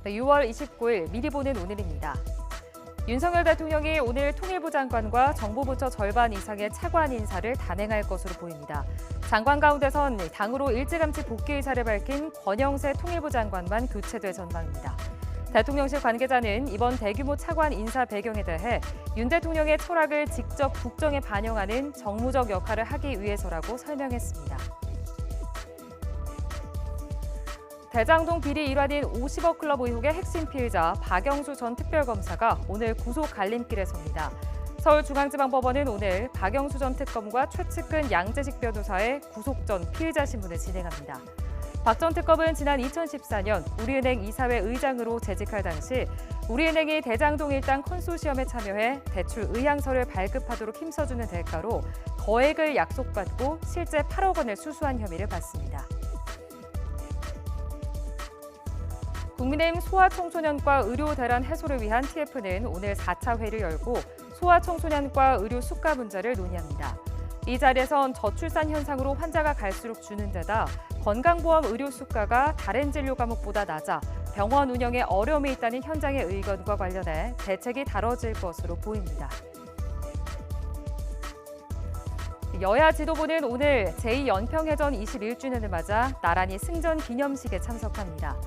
네, 6월 29일 미리 보는 오늘입니다. 윤석열 대통령이 오늘 통일부 장관과 정보부처 절반 이상의 차관 인사를 단행할 것으로 보입니다. 장관 가운데선 당으로 일찌감치 복귀 의사를 밝힌 권영세 통일부 장관만 교체될 전망입니다. 대통령실 관계자는 이번 대규모 차관 인사 배경에 대해 윤 대통령의 철학을 직접 국정에 반영하는 정무적 역할을 하기 위해서라고 설명했습니다. 대장동 비리 일환인 50억 클럽 의혹의 핵심 피의자 박영수 전 특별검사가 오늘 구속 갈림길에 섭니다. 서울중앙지방법원은 오늘 박영수 전 특검과 최측근 양재식 변호사의 구속 전 피의자 신문을 진행합니다. 박 전 특검은 지난 2014년 우리은행 이사회 의장으로 재직할 당시 우리은행이 대장동 일당 컨소시엄에 참여해 대출 의향서를 발급하도록 힘써주는 대가로 거액을 약속받고 실제 8억 원을 수수한 혐의를 받습니다. 국민의힘 소아청소년과 의료 대란 해소를 위한 TF는 오늘 4차 회의를 열고 소아청소년과 의료 수가 문제를 논의합니다. 이 자리에선 저출산 현상으로 환자가 갈수록 주는 데다 건강보험 의료 수가가 다른 진료 과목보다 낮아 병원 운영에 어려움이 있다는 현장의 의견과 관련해 대책이 다뤄질 것으로 보입니다. 여야 지도부는 오늘 제2연평해전 21주년을 맞아 나란히 승전 기념식에 참석합니다.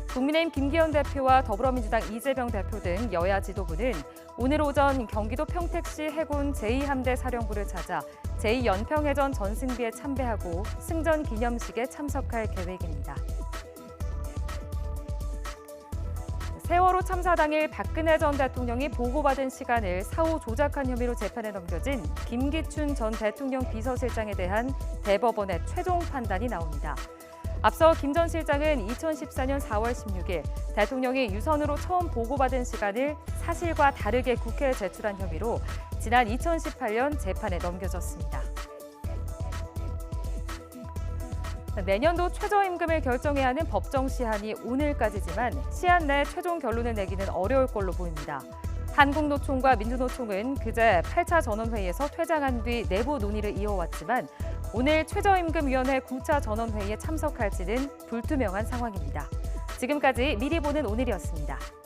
국민의힘 김기현 대표와 더불어민주당 이재명 대표 등 여야 지도부는 오늘 오전 경기도 평택시 해군 제2함대 사령부를 찾아 제2연평해전 전승비에 참배하고 승전 기념식에 참석할 계획입니다. 세월호 참사 당일 박근혜 전 대통령이 보고받은 시간을 사후 조작한 혐의로 재판에 넘겨진 김기춘 전 대통령 비서실장에 대한 대법원의 최종 판단이 나옵니다. 앞서 김 전 실장은 2014년 4월 16일 대통령이 유선으로 처음 보고받은 시간을 사실과 다르게 국회에 제출한 혐의로 지난 2018년 재판에 넘겨졌습니다. 내년도 최저임금을 결정해야 하는 법정 시한이 오늘까지지만 시한 내 최종 결론을 내기는 어려울 걸로 보입니다. 한국노총과 민주노총은 그제 8차 전원회의에서 퇴장한 뒤 내부 논의를 이어왔지만 오늘 최저임금위원회 9차 전원회의에 참석할지는 불투명한 상황입니다. 지금까지 미리 보는 오늘이었습니다.